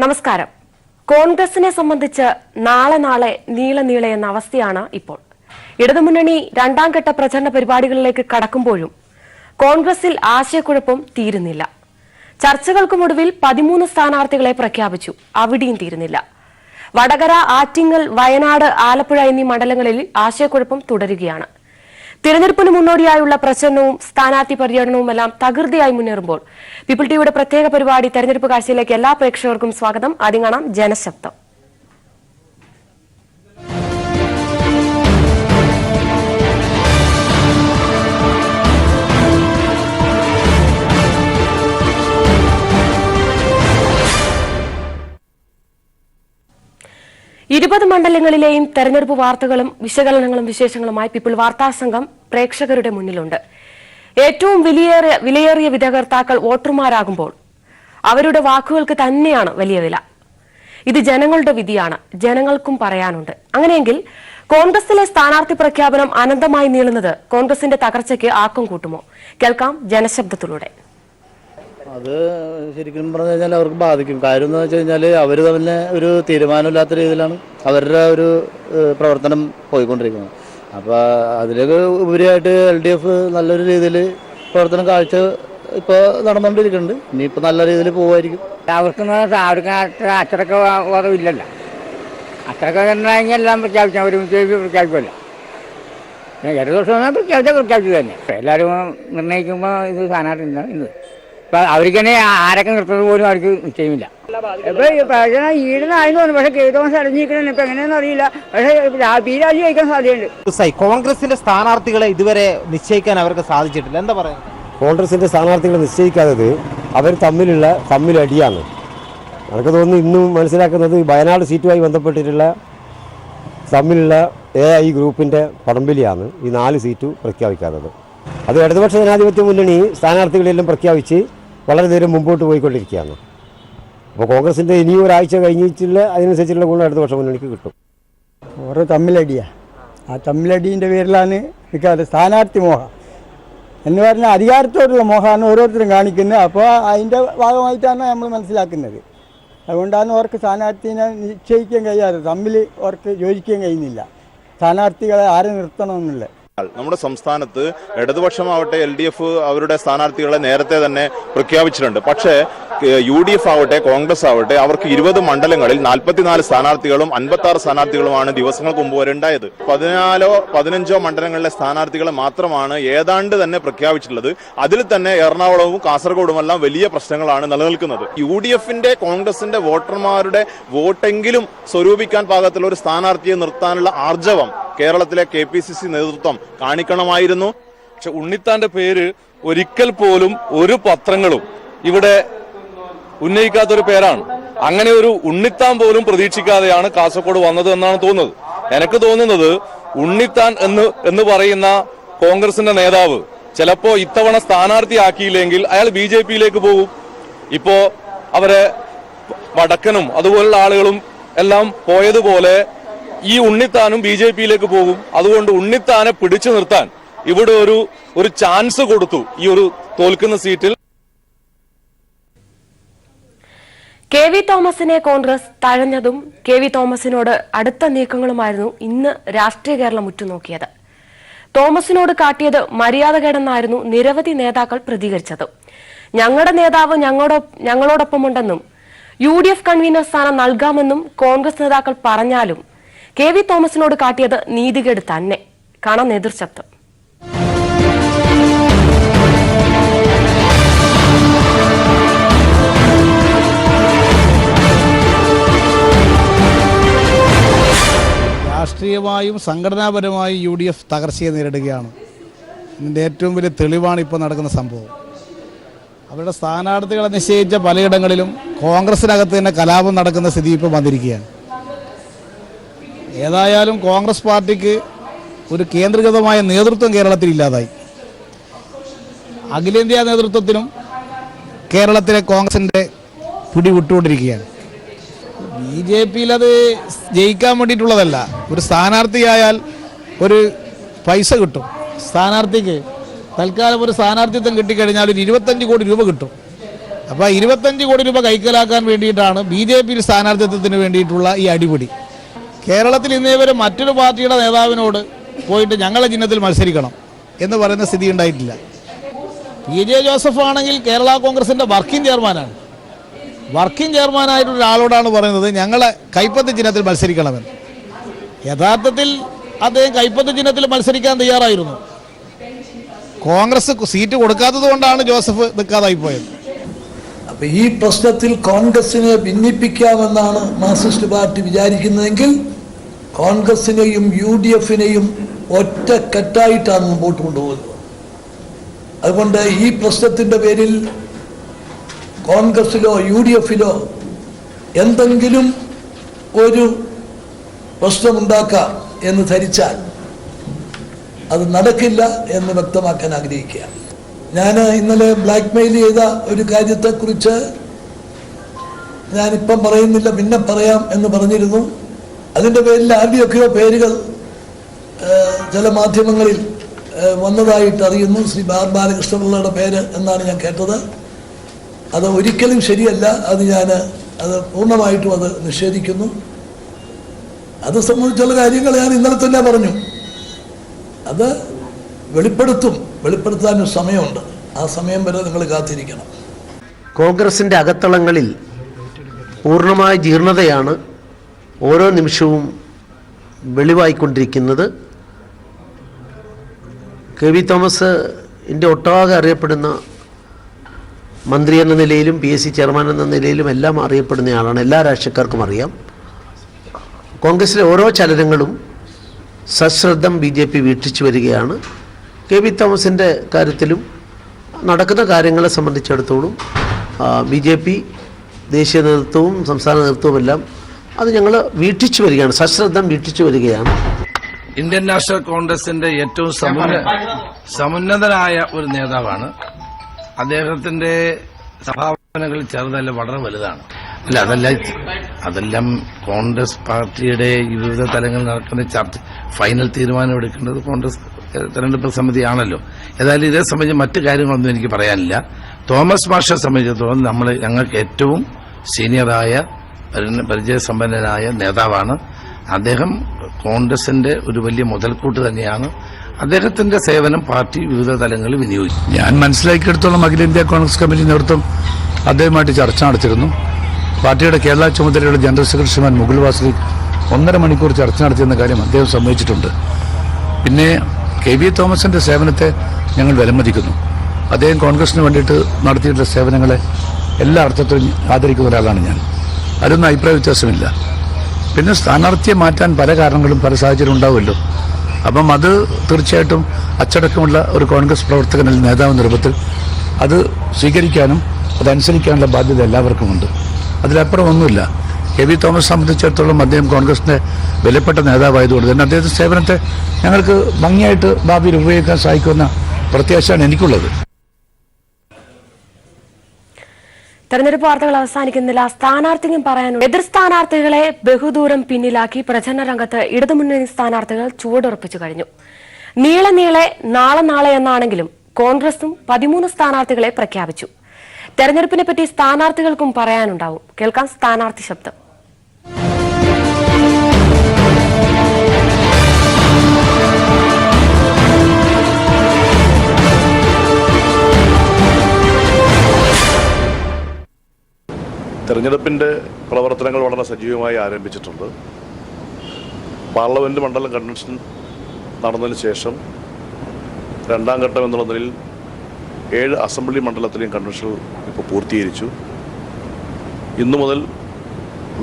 നമസ്കാരം. കോൺഗ്രസിനെ സംബന്ധിച്ച് നാളെ നീളെ എന്ന അവസ്ഥയാണ് ഇപ്പോൾ. ഇടതുമുന്നണി രണ്ടാം ഘട്ട പ്രചരണ പരിപാടികളിലേക്ക് കടക്കുമ്പോഴും കോൺഗ്രസിൽ ആശയക്കുഴപ്പം തീരുന്നില്ല. ചർച്ചകൾക്കുമൊടുവിൽ 13 സ്ഥാനാർത്ഥികളെ പ്രഖ്യാപിച്ചു. അവിടെയും തീരുന്നില്ല. വടകര, ആറ്റിങ്ങൽ, വയനാട്, ആലപ്പുഴ എന്നീ മണ്ഡലങ്ങളിൽ ആശയക്കുഴപ്പം തുടരുകയാണ്. തിരഞ്ഞെടുപ്പിന് മുന്നോടിയായുള്ള പ്രചരണവും സ്ഥാനാർത്ഥി പര്യടനവുമെല്ലാം തകൃതിയായി മുന്നേറുമ്പോൾ പീപ്പിൾ ടിവിയുടെ പ്രത്യേക പരിപാടി തെരഞ്ഞെടുപ്പ് കാഴ്ചയിലേക്ക് എല്ലാ പ്രേക്ഷകർക്കും സ്വാഗതം. ആദ്യം കാണാം ജനശബ്ദം. ഇരുപത് മണ്ഡലങ്ങളിലെയും തെരഞ്ഞെടുപ്പ് വാർത്തകളും വിശകലനങ്ങളും വിശേഷങ്ങളുമായി പീപ്പിൾ വാർത്താ സംഘം പ്രേക്ഷകരുടെ മുന്നിലുണ്ട്. ഏറ്റവും വിലയേറിയ വിധികർത്താക്കൾ വോട്ടർമാരാകുമ്പോൾ അവരുടെ വാക്കുകൾക്ക് തന്നെയാണ് വലിയ വില. ഇത് ജനങ്ങളുടെ വിധിയാണ്, ജനങ്ങൾക്കും പറയാനുണ്ട്. അങ്ങനെയെങ്കിൽ കോൺഗ്രസിലെ സ്ഥാനാർത്ഥി പ്രഖ്യാപനം അനന്തമായി നീളുന്നത് കോൺഗ്രസിന്റെ തകർച്ചയ്ക്ക് ആക്കം കൂട്ടുമോ? കേൾക്കാം ജനശബ്ദത്തിലൂടെ. അത് ശരിക്കും പറഞ്ഞു കഴിഞ്ഞാൽ അവർക്ക് ബാധിക്കും. കാര്യം എന്ന് വെച്ച് കഴിഞ്ഞാൽ അവർ തന്നെ ഒരു തീരുമാനമില്ലാത്ത രീതിയിലാണ് അവരുടെ ഒരു പ്രവർത്തനം പോയിക്കൊണ്ടിരിക്കുന്നത്. അപ്പോൾ അതിലേക്ക് ഉപരിയായിട്ട് LDF നല്ലൊരു രീതിയിൽ പ്രവർത്തനം കാഴ്ച ഇപ്പോൾ നടന്നുകൊണ്ടിരിക്കുന്നുണ്ട്. ഇനിയിപ്പോൾ നല്ല രീതിയിൽ പോകുമായിരിക്കും. അവർക്ക് അത്രയ്ക്ക് കുറവില്ലല്ലോ. അത്രയ്ക്ക് ഉണ്ടായെങ്കിൽ എല്ലാം പ്രഖ്യാപിച്ചാൽ ഒരുമിച്ച് പ്രഖ്യാപിക്കുമല്ലോ. ഇടതുപക്ഷം പ്രഖ്യാപിച്ചു തന്നെ. എല്ലാവരും നിർണ്ണയിക്കുമ്പോൾ ഇത് സ്ഥാനാർത്ഥി ഇന്ന് ഇപ്പം അവർക്ക് തന്നെ ആരൊക്കെ നിർത്തുന്നത് പോലും അവർക്ക് നിശ്ചയമില്ല. ഇപ്പോൾ പ്രചരണം ഈടുന്നായെന്ന് തോന്നുന്നു. പക്ഷേ കേട്ടോമസ് അടഞ്ഞിരിക്കണം. ഇപ്പം എങ്ങനെയാണെന്ന് അറിയില്ല. പക്ഷേ രാജി കഴിക്കാൻ സാധ്യതയുണ്ട്. കോൺഗ്രസിന്റെ സ്ഥാനാർത്ഥികളെ ഇതുവരെ നിശ്ചയിക്കാൻ അവർക്ക് സാധിച്ചിട്ടില്ല. എന്താ പറയുക? കോൺഗ്രസിന്റെ സ്ഥാനാർത്ഥികളെ നിശ്ചയിക്കാത്തത് അവർ തമ്മിലടിയാണ്. എനിക്ക് തോന്നുന്നു ഇന്നും മനസ്സിലാക്കുന്നത് വയനാട് സീറ്റുമായി ബന്ധപ്പെട്ടിട്ടുള്ള തമ്മിലുള്ള AI ഗ്രൂപ്പിന്റെ പടമ്പിലിയാണ് ഈ 4 സീറ്റ് പ്രഖ്യാപിക്കാത്തത്. അത് ഇടതുപക്ഷ ജനാധിപത്യ മുന്നണി സ്ഥാനാർത്ഥികളെല്ലാം പ്രഖ്യാപിച്ച് വളരെ നേരം മുമ്പോട്ട് പോയിക്കൊണ്ടിരിക്കുകയാണ്. അപ്പോൾ കോൺഗ്രസിന്റെ ഇനിയും ഒരാഴ്ച കഴിഞ്ഞിട്ടുള്ള അതിനനുസരിച്ചുള്ള ഗുണം ഇടതുപക്ഷ മുന്നണിക്ക് കിട്ടും. ഓരോ തമ്മിലടിയാണ്. ആ തമ്മിലടീൻ്റെ പേരിലാണ് മിക്കവാറും സ്ഥാനാർത്ഥി മോഹം എന്ന് പറഞ്ഞാൽ അധികാരത്തോടുള്ള മോഹമാണ് ഓരോരുത്തരും കാണിക്കുന്നത്. അപ്പോൾ അതിൻ്റെ ഭാഗമായിട്ടാണ് നമ്മൾ മനസ്സിലാക്കുന്നത്. അതുകൊണ്ടാണ് അവർക്ക് സ്ഥാനാർത്ഥിനെ നിശ്ചയിക്കാൻ കഴിയാതെ, തമ്മിൽ അവർക്ക് യോജിക്കാൻ കഴിയുന്നില്ല സ്ഥാനാർത്ഥികളെ ആരെ നിർത്തണമെന്നുള്ളത്. നമ്മുടെ സംസ്ഥാനത്ത് ഇടതുപക്ഷമാവട്ടെ LDF അവരുടെ സ്ഥാനാർത്ഥികളെ നേരത്തെ തന്നെ പ്രഖ്യാപിച്ചിട്ടുണ്ട്. പക്ഷേ UDF ആവട്ടെ കോൺഗ്രസ് ആവട്ടെ അവർക്ക് 20 മണ്ഡലങ്ങളിൽ 44 സ്ഥാനാർത്ഥികളും 56 സ്ഥാനാർത്ഥികളുമാണ് ദിവസങ്ങൾക്ക് മുമ്പ് വരെ ഉണ്ടായത്. 14-15 മണ്ഡലങ്ങളിലെ സ്ഥാനാർത്ഥികളെ മാത്രമാണ് ഏതാണ്ട് തന്നെ പ്രഖ്യാപിച്ചിട്ടുള്ളത്. അതിൽ തന്നെ എറണാകുളവും കാസർഗോഡുമെല്ലാം വലിയ പ്രശ്നങ്ങളാണ് നിലനിൽക്കുന്നത്. UDFന്റെ കോൺഗ്രസിന്റെ വോട്ടർമാരുടെ വോട്ടെങ്കിലും സ്വരൂപിക്കാൻ പാകത്തിലുള്ള ഒരു സ്ഥാനാർത്ഥിയെ നിർത്താനുള്ള ആർജവം കേരളത്തിലെ KPCC നേതൃത്വം കാണിക്കണമായിരുന്നു. പക്ഷെ ഉണ്ണിത്താന്റെ പേര് ഒരിക്കൽ പോലും ഒരു പത്രങ്ങളും ഇവിടെ ഉന്നയിക്കാത്തൊരു പേരാണ്. അങ്ങനെ ഒരു ഉണ്ണിത്താൻ പോലും പ്രതീക്ഷിക്കാതെയാണ് കാസർഗോഡ് വന്നത് എന്നാണ് തോന്നുന്നത്. എനിക്ക് തോന്നുന്നത് ഉണ്ണിത്താൻ എന്ന് പറയുന്ന കോൺഗ്രസിന്റെ നേതാവ് ചിലപ്പോ ഇത്തവണ സ്ഥാനാർത്ഥിയാക്കിയില്ലെങ്കിൽ അയാൾ BJPയിലേക്ക് പോകും. ഇപ്പോ അവരെ വടക്കനും അതുപോലുള്ള ആളുകളും എല്ലാം പോയതുപോലെ ഈ ഉണ്ണിത്താനും BJPയിലേക്ക് പോകും. അതുകൊണ്ട് ഉണ്ണിത്താനെ പിടിച്ചു നിർത്താൻ ഇവിടെ ഒരു ചാൻസ് കൊടുത്തു ഈ ഒരു തോൽക്കുന്ന സീറ്റിൽ. KV തോമസിനെ കോൺഗ്രസ് തഴഞ്ഞതും KV തോമസിനോട് അടുത്ത നീക്കങ്ങളുമായിരുന്നു ഇന്ന് രാഷ്ട്രീയ കേരളം ഉറ്റുനോക്കിയത്. തോമസിനോട് കാട്ടിയത് മര്യാദകേടെന്നായിരുന്നു നിരവധി നേതാക്കൾ പ്രതികരിച്ചത്. ഞങ്ങളുടെ നേതാവ് ഞങ്ങളോടൊപ്പമുണ്ടെന്നും UDF കൺവീനർ സ്ഥാനം നൽകാമെന്നും കോൺഗ്രസ് നേതാക്കൾ പറഞ്ഞാലും KV തോമസിനോട് കാട്ടിയത് നീതികേട് തന്നെ. കാണാം നേതൃശബ്ദം. രാഷ്ട്രീയമായും സംഘടനാപരമായും UDF തകർച്ചയെ നേരിടുകയാണ്. ഇതിൻ്റെ ഏറ്റവും വലിയ തെളിവാണ് ഇപ്പോൾ നടക്കുന്ന സംഭവം. അവരുടെ സ്ഥാനാർത്ഥികളെ നിശ്ചയിച്ച പലയിടങ്ങളിലും കോൺഗ്രസിനകത്ത് തന്നെ കലാപം നടക്കുന്ന സ്ഥിതി ഇപ്പോൾ വന്നിരിക്കുകയാണ്. ഏതായാലും കോൺഗ്രസ് പാർട്ടിക്ക് ഒരു കേന്ദ്രീകൃതമായ നേതൃത്വം കേരളത്തിൽ ഇല്ലാതായി. അഖിലേന്ത്യാ നേതൃത്വത്തിനും കേരളത്തിലെ കോൺഗ്രസിൻ്റെ പിടി വിട്ടുകൊണ്ടിരിക്കുകയാണ്. BJPയിൽ അത് ജയിക്കാൻ വേണ്ടിയിട്ടുള്ളതല്ല. ഒരു സ്ഥാനാർത്ഥിയായാൽ ഒരു പൈസ കിട്ടും. സ്ഥാനാർത്ഥിക്ക് തൽക്കാലം ഒരു സ്ഥാനാർത്ഥിത്വം കിട്ടിക്കഴിഞ്ഞാൽ ഒരു 25 കോടി രൂപ കിട്ടും. അപ്പോൾ 25 കോടി രൂപ കൈക്കലാക്കാൻ വേണ്ടിയിട്ടാണ് BJP സ്ഥാനാർത്ഥിത്വത്തിന് വേണ്ടിയിട്ടുള്ള ഈ അടിപിടി. കേരളത്തിൽ ഇന്നേ വരെ മറ്റൊരു പാർട്ടിയുടെ നേതാവിനോട് പോയിട്ട് ഞങ്ങളെ ചിഹ്നത്തിൽ മത്സരിക്കണം എന്ന് പറയുന്ന സ്ഥിതി ഉണ്ടായിട്ടില്ല. PJ ജോസഫ് ആണെങ്കിൽ കേരള കോൺഗ്രസിൻ്റെ വർക്കിംഗ് ചെയർമാനാണ്. വർക്കിംഗ് ചെയർമാനായിട്ടുള്ള ഒരാളോടാണ് പറയുന്നത് ഞങ്ങളെ കൈപ്പത്തി ചിഹ്നത്തിൽ മത്സരിക്കണമെന്ന്. യഥാർത്ഥത്തിൽ അദ്ദേഹം കൈപ്പത്തി ചിഹ്നത്തിൽ മത്സരിക്കാൻ തയ്യാറായിരുന്നു. കോൺഗ്രസ് സീറ്റ് കൊടുക്കാത്തത് കൊണ്ടാണ് ജോസഫ് നിൽക്കാതായി പോയത്. അപ്പം ഈ പ്രശ്നത്തിൽ കോൺഗ്രസിനെ ഭിന്നിപ്പിക്കാമെന്നാണ് മാർക്സിസ്റ്റ് പാർട്ടി വിചാരിക്കുന്നതെങ്കിൽ കോൺഗ്രസിനെയും UDFനെയും ഒറ്റക്കെട്ടായിട്ടാണ് മുമ്പോട്ട് കൊണ്ടുപോകുന്നത്. അതുകൊണ്ട് ഈ പ്രശ്നത്തിൻ്റെ പേരിൽ കോൺഗ്രസിലോ UDFലോ എന്തെങ്കിലും ഒരു പ്രശ്നമുണ്ടാക്കാം എന്ന് ധരിച്ചാൽ അത് നടക്കില്ല എന്ന് വ്യക്തമാക്കാൻ ആഗ്രഹിക്കുക. ഞാൻ ഇന്നലെ ബ്ലാക്ക് മെയിൽ ചെയ്ത ഒരു കാര്യത്തെക്കുറിച്ച് ഞാനിപ്പം പറയുന്നില്ല, പിന്നെ പറയാം എന്ന് പറഞ്ഞിരുന്നു. അതിൻ്റെ പേരിൽ ആരുടെയൊക്കെയോ പേരുകൾ ചില മാധ്യമങ്ങളിൽ വന്നതായിട്ട് അറിയുന്നു. ശ്രീ ബാലകൃഷ്ണപിള്ളയുടെ പേര് എന്നാണ് ഞാൻ കേട്ടത്. അത് ഒരിക്കലും ശരിയല്ല. അത് പൂർണ്ണമായിട്ടും അത് നിഷേധിക്കുന്നു. അത് സംബന്ധിച്ചുള്ള കാര്യങ്ങൾ ഞാൻ ഇന്നലെ തന്നെ പറഞ്ഞു. അത് വെളിപ്പെടുത്താനൊരു സമയമുണ്ട്. ആ സമയം വരെ നിങ്ങൾ കാത്തിരിക്കണം. കോൺഗ്രസിൻ്റെ അകത്തളങ്ങളിൽ പൂർണ്ണമായ ജീർണതയാണ് ഓരോ നിമിഷവും വെളിവായിക്കൊണ്ടിരിക്കുന്നത്. KV തോമസിൻ്റെ ഒട്ടാകെ അറിയപ്പെടുന്ന മന്ത്രി എന്ന നിലയിലും PSC ചെയർമാൻ എന്ന നിലയിലും എല്ലാം അറിയപ്പെടുന്നയാളാണ്. എല്ലാ രാഷ്ട്രീയക്കാർക്കും അറിയാം. കോൺഗ്രസിലെ ഓരോ ചലനങ്ങളും സശ്രദ്ധം BJP വീക്ഷിച്ചു വരികയാണ്. KV തോമസിൻ്റെ കാര്യത്തിലും നടക്കുന്ന കാര്യങ്ങളെ സംബന്ധിച്ചിടത്തോളം BJP ദേശീയ നേതൃത്വവും സംസ്ഥാന നേതൃത്വവുമെല്ലാം അത് ഞങ്ങൾ വീക്ഷിച്ചു വരികയാണ്, സശ്രദ്ധം വീക്ഷിച്ചു വരികയാണ്. ഇന്ത്യൻ നാഷണൽ കോൺഗ്രസിന്റെ ഏറ്റവും സമുന്നതനായ ഒരു നേതാവാണ്. അദ്ദേഹത്തിന്റെ സംഭാവനകൾ ചെറുതല്ല, വളരെ വലുതാണ്. അതെല്ലാം കോൺഗ്രസ് പാർട്ടിയുടെ വിവിധ തലങ്ങളിൽ നടക്കുന്ന ചർച്ച ഫൈനൽ തീരുമാനം എടുക്കേണ്ടത് കോൺഗ്രസ് തെരഞ്ഞെടുപ്പ് സമിതിയാണല്ലോ. ഏതായാലും ഇതേ സംബന്ധിച്ച് മറ്റു കാര്യങ്ങളൊന്നും എനിക്ക് പറയാനില്ല. തോമസ് മാഷെ സംബന്ധിച്ചിടത്തോളം ഞങ്ങൾക്ക് ഏറ്റവും സീനിയറായ പരിചയസമ്പന്നനായ നേതാവാണ്. അദ്ദേഹം കോൺഗ്രസിന്റെ ഒരു വലിയ മുതൽക്കൂട്ട് തന്നെയാണ്. അദ്ദേഹത്തിന്റെ സേവനം പാർട്ടി വിവിധ തലങ്ങളിൽ വിനിയോഗിക്കും. ഞാൻ മനസ്സിലാക്കിയെടുത്തോളം അഖിലേന്ത്യാ കോൺഗ്രസ് കമ്മിറ്റി നേതൃത്വം അദ്ദേഹമായിട്ട് ചർച്ച നടത്തിയിരുന്നു. പാർട്ടിയുടെ കേരള ചുമതലയുടെ ജനറൽ സെക്രട്ടറിമാൻ മുകുൾ വാസ്നിക് 1.5 മണിക്കൂർ ചർച്ച നടത്തിയെന്ന കാര്യം അദ്ദേഹം സമ്മതിച്ചിട്ടുണ്ട്. പിന്നെ KV തോമസിന്റെ സേവനത്തെ ഞങ്ങൾ വിലമതിക്കുന്നു. അദ്ദേഹം കോൺഗ്രസിന് വേണ്ടിയിട്ട് നടത്തിയിട്ടുള്ള സേവനങ്ങളെ എല്ലാ അർത്ഥത്തിലും ആദരിക്കുന്ന ഒരാളാണ് ഞാൻ. അതിലൊന്നും അഭിപ്രായ വ്യത്യാസമില്ല. പിന്നെ സ്ഥാനാർത്ഥിയെ മാറ്റാൻ പല കാരണങ്ങളും പല സാഹചര്യം ഉണ്ടാവുമല്ലോ. അപ്പം അത് തീർച്ചയായിട്ടും അച്ചടക്കമുള്ള ഒരു കോൺഗ്രസ് പ്രവർത്തകനിൽ നേതാവെന്ന രൂപത്തിൽ അത് സ്വീകരിക്കാനും അതനുസരിക്കാനുള്ള ബാധ്യത എല്ലാവർക്കുമുണ്ട്. അതിലപ്പുറം ഒന്നുമില്ല. KV തോമസ് സംബന്ധിച്ചിടത്തോളം അദ്ദേഹം കോൺഗ്രസിന്റെ വിലപ്പെട്ട നേതാവായതുകൊണ്ട് തന്നെ അദ്ദേഹത്തിന്റെ സേവനത്തെ ഞങ്ങൾക്ക് ഭംഗിയായിട്ട് ഭാവിയിൽ ഉപയോഗിക്കാൻ സാധിക്കുന്ന പ്രത്യാശയാണ് എനിക്കുള്ളത്. തെരഞ്ഞെടുപ്പ് വാർത്തകൾ അവസാനിക്കുന്നില്ല. സ്ഥാനാർത്ഥിക്കും പറയാനുണ്ട്. എതിർ സ്ഥാനാർത്ഥികളെ ബഹുദൂരം പിന്നിലാക്കി പ്രചരണ രംഗത്ത് ഇടതുമുന്നണി സ്ഥാനാർത്ഥികൾ ചുവടുറപ്പിച്ചു കഴിഞ്ഞു. നീളെ നാളെ എന്നാണെങ്കിലും കോൺഗ്രസും 13 സ്ഥാനാർത്ഥികളെ പ്രഖ്യാപിച്ചു. തെരഞ്ഞെടുപ്പിനെ പറ്റി സ്ഥാനാർത്ഥികൾക്കും പറയാനുണ്ടാവും. കേൾക്കാം സ്ഥാനാർത്ഥി ശബ്ദം. തെരഞ്ഞെടുപ്പിൻ്റെ പ്രവർത്തനങ്ങൾ വളരെ സജീവമായി ആരംഭിച്ചിട്ടുണ്ട്. പാർലമെൻറ്റ് മണ്ഡലം കൺവെൻഷൻ നടന്നതിന് ശേഷം 2ാം ഘട്ടം എന്നുള്ള നിലയിൽ 7 അസംബ്ലി മണ്ഡലത്തിലെയും കൺവെൻഷൻ ഇപ്പോൾ പൂർത്തീകരിച്ചു. ഇന്നു മുതൽ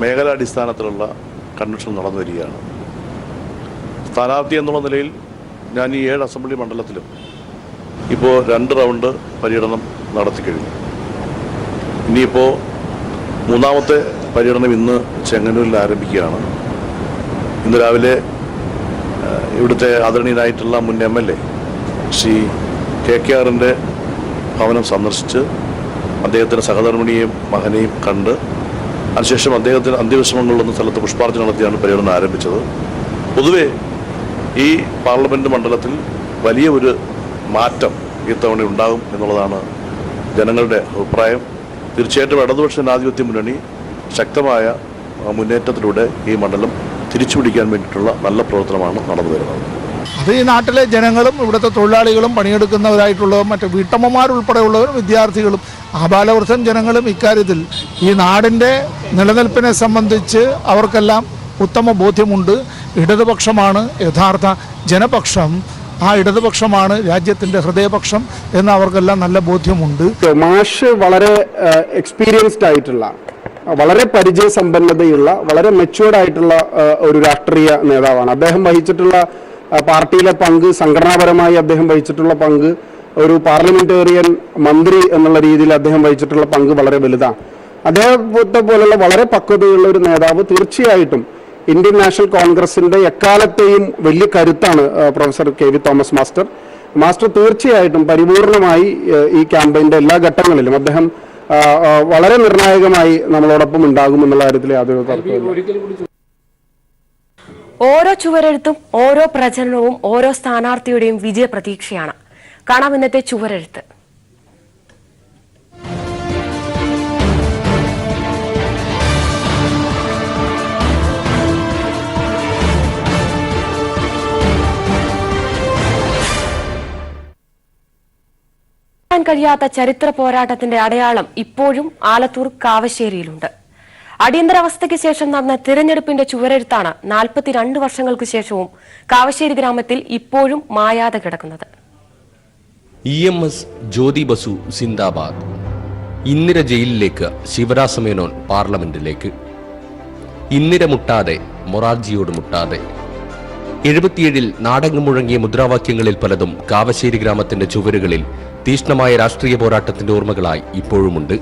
മേഖലാടിസ്ഥാനത്തിലുള്ള കൺവെൻഷൻ നടന്നു വരികയാണ്. സ്ഥാനാർത്ഥി എന്നുള്ള നിലയിൽ ഞാൻ ഈ 7 അസംബ്ലി മണ്ഡലത്തിലും ഇപ്പോൾ 2 റൗണ്ട് പര്യടനം നടത്തിക്കഴിഞ്ഞു. ഇനിയിപ്പോൾ 3ാമത്തെ പര്യടനം ഇന്ന് ചെങ്ങന്നൂരിൽ ആരംഭിക്കുകയാണ്. ഇന്ന് രാവിലെ ഇവിടുത്തെ ആദരണീയനായിട്ടുള്ള മുൻ MLA ശ്രീ KKRന്റെ ഭവനം സന്ദർശിച്ച് അദ്ദേഹത്തിൻ്റെ സഹധർമ്മിണിയെയും മകനെയും കണ്ട് അതിനുശേഷം അദ്ദേഹത്തിന് അന്ത്യവിശ്രമങ്ങളിലൊന്നും സ്ഥലത്ത് പുഷ്പാർച്ചന നടത്തിയാണ് പര്യടനം ആരംഭിച്ചത്. പൊതുവെ ഈ പാർലമെൻറ്റ് മണ്ഡലത്തിൽ വലിയ ഒരു മാറ്റം ഇത്തവണ ഉണ്ടാകും എന്നുള്ളതാണ് ജനങ്ങളുടെ അഭിപ്രായം. തീർച്ചയായിട്ടും ഇടതുപക്ഷ ജനാധിപത്യ മുന്നണി ശക്തമായ മുന്നേറ്റത്തിലൂടെ ഈ മണ്ഡലം തിരിച്ചുപിടിക്കാൻ വേണ്ടിയിട്ടുള്ള നല്ല പ്രവർത്തനമാണ് നടന്നു വരുന്നത്. അത് ഈ നാട്ടിലെ ജനങ്ങളും ഇവിടുത്തെ തൊഴിലാളികളും പണിയെടുക്കുന്നവരായിട്ടുള്ളവരും മറ്റ് വീട്ടമ്മമാരുൾപ്പെടെയുള്ളവരും വിദ്യാർത്ഥികളും ആബാലവൃദ്ധം ജനങ്ങളും ഇക്കാര്യത്തിൽ ഈ നാടിൻ്റെ നിലനിൽപ്പിനെ സംബന്ധിച്ച് അവർക്കെല്ലാം ഉത്തമ ബോധ്യമുണ്ട്. ഇടതുപക്ഷമാണ് യഥാർത്ഥ ജനപക്ഷം, ആ ഇടതുപക്ഷമാണ് രാജ്യത്തിൻ്റെ ഹൃദയപക്ഷം എന്ന് അവർക്കെല്ലാം നല്ല ബോധ്യമുണ്ട്. മാഷ് വളരെ എക്സ്പീരിയൻസ്ഡ് ആയിട്ടുള്ള, വളരെ പരിചയസമ്പന്നതയുള്ള, വളരെ മെച്യൂർഡ് ആയിട്ടുള്ള ഒരു രാഷ്ട്രീയ നേതാവാണ്. അദ്ദേഹം വഹിച്ചിട്ടുള്ള പാർട്ടിയിലെ പങ്ക്, സംഘടനാപരമായി അദ്ദേഹം വഹിച്ചിട്ടുള്ള പങ്ക്, ഒരു പാർലമെന്റേറിയൻ മന്ത്രി എന്നുള്ള രീതിയിൽ അദ്ദേഹം വഹിച്ചിട്ടുള്ള പങ്ക് വളരെ വലുതാണ്. അദ്ദേഹത്തെ പോലുള്ള വളരെ പക്വതയുള്ള ഒരു നേതാവ് തീർച്ചയായിട്ടും ഇന്ത്യൻ നാഷണൽ കോൺഗ്രസിന്റെ എക്കാലത്തെയും വലിയ കരുത്താണ് പ്രൊഫസർ KV തോമസ് മാസ്റ്റർ തീർച്ചയായിട്ടും പരിപൂർണമായി ഈ ക്യാമ്പയിന്റെ എല്ലാ ഘട്ടങ്ങളിലും അദ്ദേഹം വളരെ നിർണായകമായി നമ്മളോടൊപ്പം ഉണ്ടാകുമെന്നുള്ള കാര്യത്തിൽ യാതൊരു തർക്കമില്ല. ഓരോ ചുവരെഴുത്തും ഓരോ പ്രചരണവും ഓരോ സ്ഥാനാർത്ഥിയുടെയും വിജയ പ്രതീക്ഷയാണ്. കാണാം ഇന്നത്തെ ചുവരെഴുത്ത്. കഴിയാത്ത ചരിത്ര പോരാട്ടത്തിന്റെ അടയാളം ഇപ്പോഴും ആലത്തൂർ കാവശ്ശേരിയിലുണ്ട്. അടിയന്തരാവസ്ഥയ്ക്ക് ശേഷം നടന്ന തിരഞ്ഞെടുപ്പിന്റെ ചുവരെഴുത്താണ് 42 വർഷങ്ങൾക്ക് ശേഷവും കാവശ്ശേരി ഗ്രാമത്തിൽ ഇപ്പോഴും മായാതെ കിടക്കുന്നത്. EMS ജ്യോതി ബസു സിന്ദാബാദ്. ഇന്ദിര ജയിലിലേക്ക്, ശിവരാജ് മേനോൻ പാർലമെന്റിലേക്ക്. ഇന്ദിര മുട്ടാതെ, മൊറാർജിയോട് മുട്ടാതെ. 77-ൽ നാടെങ്ങും മുഴങ്ങിയ മുദ്രാവാക്യങ്ങളിൽ പലതും കാവശ്ശേരി ഗ്രാമത്തിന്റെ ചുവരുകളിൽ തീഷ്ണമായ രാഷ്ട്രീയ പോരാട്ടത്തിന്റെ ഓർമ്മകളായി ഇപ്പോഴുമുണ്ട്.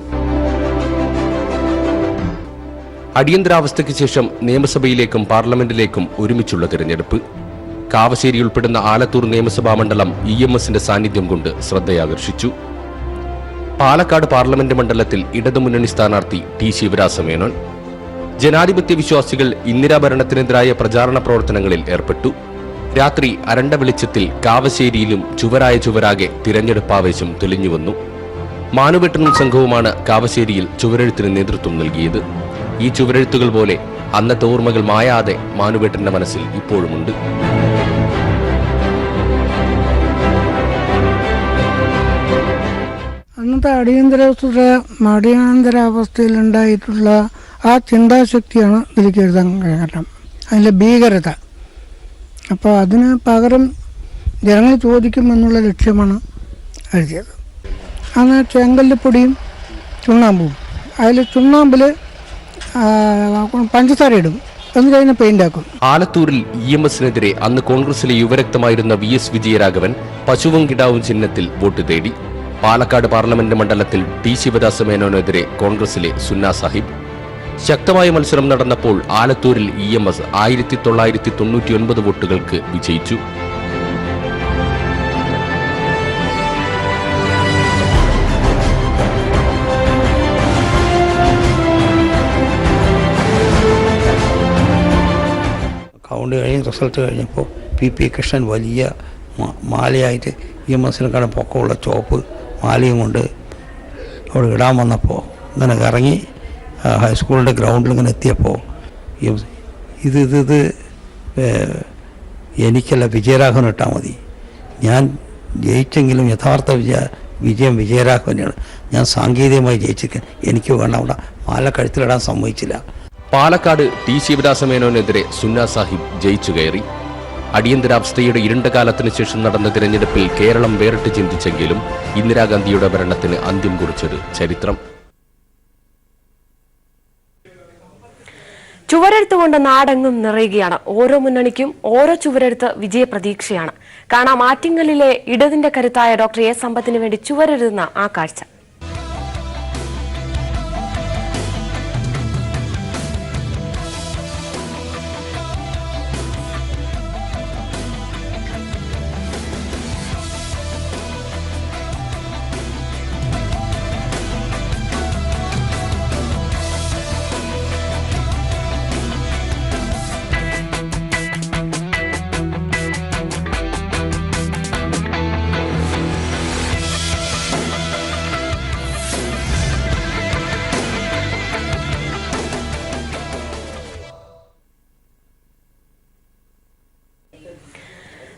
അടിയന്തരാവസ്ഥയ്ക്ക് ശേഷം നിയമസഭയിലേക്കും പാർലമെന്റിലേക്കും ഒരുമിച്ചുള്ള തിരഞ്ഞെടുപ്പ്. കാവശ്ശേരി ഉൾപ്പെടുന്ന ആലത്തൂർ നിയമസഭാ മണ്ഡലം EMSന്റെ സാന്നിധ്യം കൊണ്ട് ശ്രദ്ധയാകർഷിച്ചു. പാലക്കാട് പാർലമെന്റ് മണ്ഡലത്തിൽ ഇടതുമുന്നണി സ്ഥാനാർത്ഥി T. ശിവരാജ് മേനോൻ. ജനാധിപത്യ വിശ്വാസികൾ ഇന്ദിരാ ഭരണത്തിനെതിരായ പ്രചാരണ പ്രവർത്തനങ്ങളിൽ ഏർപ്പെട്ടു. രാത്രി അരണ്ട വെളിച്ചത്തിൽ കാവശ്ശേരിയിലും ചുവരാകെ തിരഞ്ഞെടുപ്പാവേശം തെളിഞ്ഞുവന്നു. മാനുവെട്ടനും സംഘവുമാണ് കാവശ്ശേരിയിൽ ചുവരെഴുത്തിന് നേതൃത്വം നൽകിയത്. ഈ ചുവരെഴുത്തുകൾ പോലെ അന്നത്തെ ഓർമ്മകൾ മായാതെ മാനുവെട്ടന്റെ മനസ്സിൽ ഇപ്പോഴുമുണ്ട്. അന്നത്തെ അടിയന്തരാവസ്ഥയിലുണ്ടായിട്ടുള്ള ആ ചിന്താശക്തിയാണ് ഇതിലേക്ക് എഴുതാൻ കാരണം, അതിൻ്റെ ഭീകരത. അപ്പോൾ അതിന് പകരം ജനങ്ങൾ ചോദിക്കുമെന്നുള്ള ലക്ഷ്യമാണ് എഴുതിയത്. അന്ന് ചെങ്കല്ലുപ്പൊടിയും ചുണ്ണാമ്പും, അതിൽ ചുണ്ണാമ്പിൽ പഞ്ചസാര ഇടും, എന്നിട്ട് അതിനെ പെയിന്റ് ആക്കും. ആലത്തൂരിൽ EMSനെതിരെ അന്ന് കോൺഗ്രസിലെ യുവരക്തമായിരുന്ന VS വിജയരാഘവൻ പശുവും കിടാവും ചിഹ്നത്തിൽ വോട്ട് തേടി. പാലക്കാട് പാർലമെന്റ് മണ്ഡലത്തിൽ T. ശിവരാജ് മേനോനെതിരെ കോൺഗ്രസിലെ സുന്ന സാഹിബ്. ശക്തമായ മത്സരം നടന്നപ്പോൾ ആലത്തൂരിൽ EMS 1999 വോട്ടുകൾക്ക് വിജയിച്ചു. കൗണ്ട് റിസൾട്ട് കഴിഞ്ഞപ്പോൾ PP കൃഷ്ണൻ വലിയ മാലയായിട്ട് EMSനെക്കാളും പൊക്കമുള്ള ചോപ്പ് മാലയും കൊണ്ട് അവിടെ ഇടാൻ വന്നപ്പോൾ ഇങ്ങനെ ഇറങ്ങി ഹൈസ്കൂളിൻ്റെ ഗ്രൗണ്ടിൽ ഇങ്ങനെ എത്തിയപ്പോൾ ഇത് എനിക്കല്ല വിജയരാഘവൻ ഇട്ടാൽ മതി, ഞാൻ ജയിച്ചെങ്കിലും യഥാർത്ഥ വിജയം വിജയരാഘവനാണ്, ഞാൻ സാങ്കേതികമായി ജയിച്ചിരിക്കാൻ എനിക്ക് വേണ്ട, അവിടെ മാല കഴുത്തിലിടാൻ സമ്മതിച്ചില്ല. പാലക്കാട് T. ശിവരാജ് മേനോനെതിരെ സുന്ന സാഹിബ് ജയിച്ചു കയറി. അടിയന്തരാവസ്ഥയുടെ ഇരുണ്ട കാലത്തിന് ശേഷം നടന്ന തിരഞ്ഞെടുപ്പിൽ കേരളം വേറിട്ട് ചിന്തിച്ചെങ്കിലും ഇന്ദിരാഗാന്ധിയുടെ ഭരണത്തിന് അന്ത്യം കുറിച്ചത് ചരിത്രം. ചുവരെഴുത്തുകൊണ്ട് നാടെങ്ങും നിറയുകയാണ്. ഓരോ മുന്നണിക്കും ഓരോ ചുവരെഴുത്ത് വിജയപ്രതീക്ഷയാണ്. കാണാം ആറ്റിങ്ങലിലെ ഇടതിന്റെ കരുത്തായ ഡോക്ടർ A. സമ്പത്തിന് വേണ്ടി ചുവരെഴുതുന്ന ആ കാഴ്ച.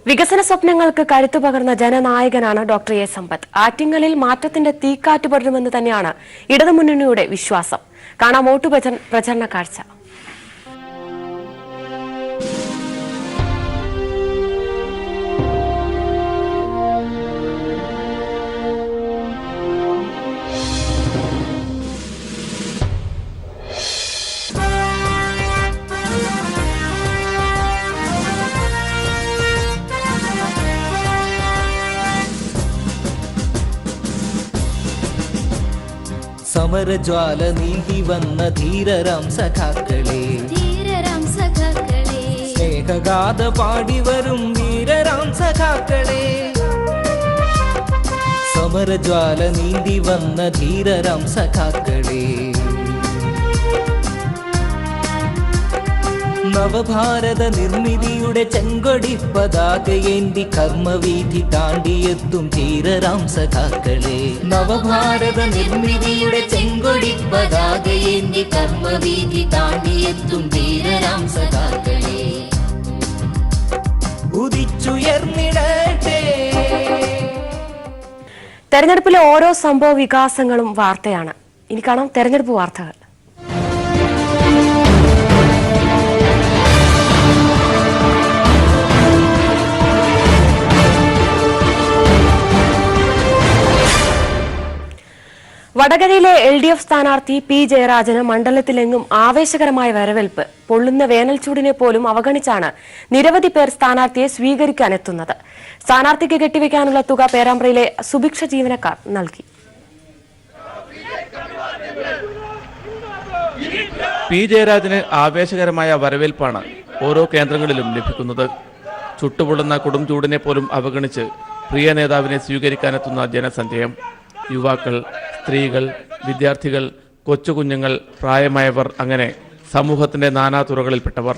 വികസന സ്വപ്നങ്ങൾക്ക് കരുത്തു പകർന്ന ജനനായകനാണ് ഡോക്ടർ എ സമ്പത്ത്. ആറ്റിങ്ങലിൽ മാറ്റത്തിന്റെ തീക്കാറ്റ് പടരുമെന്ന് തന്നെയാണ് ഇടതുമുന്നണിയുടെ വിശ്വാസം. കാണാം വോട്ട് പ്രചരണ കാഴ്ച. സമരജ്വാല നീന്തി വന്ന ധീരരാം സഖാക്കളെ, സ്നേഹഗാഥ പാടി വരും വീരരാം സഖാക്കളെ. സമരജ്വാല നീന്തി വന്ന ധീരരാം സഖാക്കളെ, നവഭാരത നിർമ്മിതിയുടെ ചെങ്കൊടി പതാകയേന്തി കർമ്മവീഥി താണ്ടിയെത്തും ധീരരാം സഖാക്കളെ. നവഭാരത നിർമ്മിതിയുടെ ചെങ്കൊടി പതാകയേന്തി കർമ്മവീഥി താണ്ടിയെത്തും ധീരരാം സഖാക്കളെ. ഉദിച്ചുയർന്നിടട്ടെ. തെരഞ്ഞെടുപ്പിലെ ഓരോ സംഭവ വികാസങ്ങളും വാർത്തയാണ്. ഇനി കാണാം തെരഞ്ഞെടുപ്പ് വാർത്തകൾ. വടകരയിലെ LDF സ്ഥാനാർത്ഥി പി ജയരാജന് മണ്ഡലത്തിലെങ്ങും ആവേശകരമായ വരവേൽപ്പ്. പൊള്ളുന്ന വേനൽച്ചൂടിനെ പോലും അവഗണിച്ചാണ് നിരവധി പേർ സ്ഥാനാർത്ഥിയെ സ്വീകരിക്കാനെത്തുന്നത്. സ്ഥാനാർത്ഥിക്ക് കെട്ടിവെക്കാനുള്ള തുക പേരാമ്പ്രയിലെ സുഭിക്ഷ ജീവനക്കാർ നൽകി. പി ജയരാജന് ആവേശകരമായ വരവേൽപ്പാണ് ഓരോ കേന്ദ്രങ്ങളിലും ലഭിക്കുന്നത്. ചുട്ടുപൊള്ളുന്ന കൊടും ചൂടിനെ പോലും അവഗണിച്ച് പ്രിയ നേതാവിനെ സ്വീകരിക്കാനെത്തുന്ന ജനസഞ്ചയം. യുവാക്കൾ, സ്ത്രീകൾ, വിദ്യാർത്ഥികൾ, കൊച്ചുകുഞ്ഞുങ്ങൾ, പ്രായമായവർ, അങ്ങനെ സമൂഹത്തിന്റെ നാനാതുറകളിൽപ്പെട്ടവർ.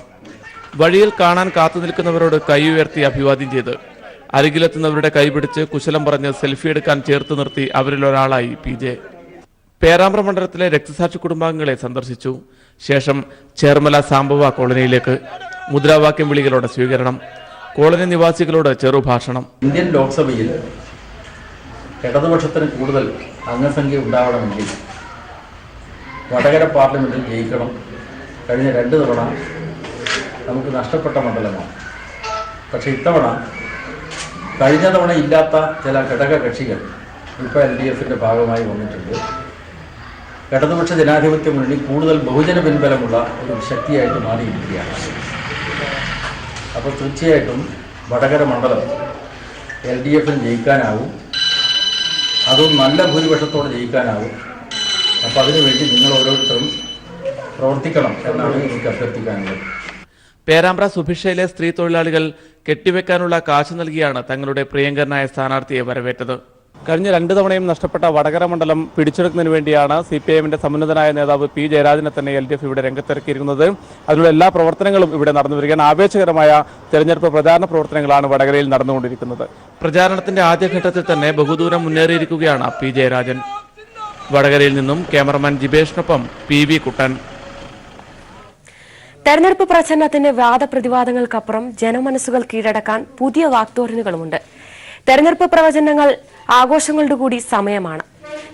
വഴിയിൽ കാണാൻ കാത്തുനിൽക്കുന്നവരോട് കൈ ഉയർത്തി അഭിവാദ്യം ചെയ്ത് അരികിലെത്തുന്നവരുടെ കൈപിടിച്ച് കുശലം പറഞ്ഞ് സെൽഫി എടുക്കാൻ ചേർത്ത് നിർത്തി അവരിലൊരാളായി പി ജെ. പേരാമ്പ്ര മണ്ഡലത്തിലെ രക്തസാക്ഷി കുടുംബാംഗങ്ങളെ സന്ദർശിച്ചു. ശേഷം ചേർമല സാംബവ കോളനിയിലേക്ക് മുദ്രാവാക്യം വിളികളോടെ സ്വീകരണം. കോളനി നിവാസികളോട് ചെറുഭാഷണം. ഇന്ത്യൻ ലോക്സഭയിൽ ഇടതുപക്ഷത്തിന് കൂടുതൽ അംഗസംഖ്യ ഉണ്ടാവണമെങ്കിൽ വടകര പാർലമെന്റിൽ ജയിക്കണം. കഴിഞ്ഞ 2 തവണ നമുക്ക് നഷ്ടപ്പെട്ട മണ്ഡലമാണ്. പക്ഷേ ഇത്തവണ കഴിഞ്ഞ തവണ ഇല്ലാത്ത ചില ഘടക കക്ഷികൾ ഇപ്പോൾ LDFന്റെ ഭാഗമായി വന്നിട്ടുണ്ട്. ഇടതുപക്ഷ ജനാധിപത്യ മുന്നണി കൂടുതൽ ബഹുജന പിൻബലമുള്ള ഒരു ശക്തിയായിട്ട് മാറിയിരിക്കുകയാണ്. അപ്പോൾ തീർച്ചയായിട്ടും വടകര മണ്ഡലം LDFന് ജയിക്കാനാവും. അതും നല്ല ഭൂരിപക്ഷത്തോടെ ജയിക്കാനാവും. അപ്പം അതിനുവേണ്ടി നിങ്ങൾ ഓരോരുത്തരും പ്രവർത്തിക്കണം എന്നാണ് എനിക്ക് അഭ്യർത്ഥിക്കാനുള്ളത്. പേരാമ്പ്ര സുഭിക്ഷയിലെ സ്ത്രീ തൊഴിലാളികൾ കെട്ടിവെക്കാനുള്ള കാശ് നൽകിയാണ് തങ്ങളുടെ പ്രിയങ്കരനായ സ്ഥാനാർത്ഥിയെ വരവേറ്റത്. കഴിഞ്ഞ 2 തവണയും നഷ്ടപ്പെട്ട വടകര മണ്ഡലം പിടിച്ചെടുക്കുന്നതിന് വേണ്ടിയാണ് CPIMന്റെ സമുന്നതനായ നേതാവ് പി ജയരാജനെ തന്നെ LDF ഇവിടെ രംഗത്തിറക്കിയിരിക്കുന്നത്. അതിനുള്ള എല്ലാ പ്രവർത്തനങ്ങളും ഇവിടെ നടന്നു വരികയാണ്. ആവേശകരമായ തെരഞ്ഞെടുപ്പ് പ്രചാരണ പ്രവർത്തനങ്ങളാണ് വടകരയിൽ നടന്നുകൊണ്ടിരിക്കുന്നത്. പ്രചാരണത്തിന്റെ ആദ്യഘട്ടത്തിൽ തന്നെ ബഹുദൂരം മുന്നേറിയിരിക്കുകയാണ് പി ജയരാജൻ. വടകരയിൽ നിന്നും ക്യാമറമാൻ ജിബേഷിനൊപ്പം PV കുട്ടൻ. തെരഞ്ഞെടുപ്പ് പ്രചരണത്തിന്റെ വാദപ്രതിവാദങ്ങൾക്കപ്പുറം ജനമനസ്സുകൾ കീഴടക്കാൻ പുതിയ വാക്തോരനുകളുമുണ്ട്. തെരഞ്ഞെടുപ്പ് പ്രവചനങ്ങൾ ആഘോഷങ്ങളുടെ കൂടി സമയമാണ്.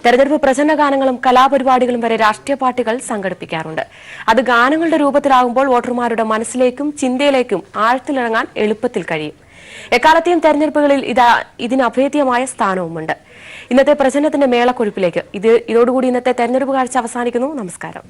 തെരഞ്ഞെടുപ്പ് പ്രചരണ ഗാനങ്ങളും കലാപരിപാടികളും വരെ രാഷ്ട്രീയ പാർട്ടികൾ സംഘടിപ്പിക്കാറുണ്ട്. അത് ഗാനങ്ങളുടെ രൂപത്തിലാകുമ്പോൾ വോട്ടർമാരുടെ മനസ്സിലേക്കും ചിന്തയിലേക്കും ആഴത്തിലിറങ്ങാൻ എളുപ്പത്തിൽ കഴിയും. എക്കാലത്തെയും തെരഞ്ഞെടുപ്പുകളിൽ ഇതിന് അഭേദ്യമായ സ്ഥാനവുമുണ്ട്. ഇന്നത്തെ പ്രചരണത്തിന്റെ മേളക്കൊഴുപ്പിലേക്ക് ഇതോടുകൂടി ഇന്നത്തെ തെരഞ്ഞെടുപ്പ് കാഴ്ച അവസാനിക്കുന്നു. നമസ്കാരം.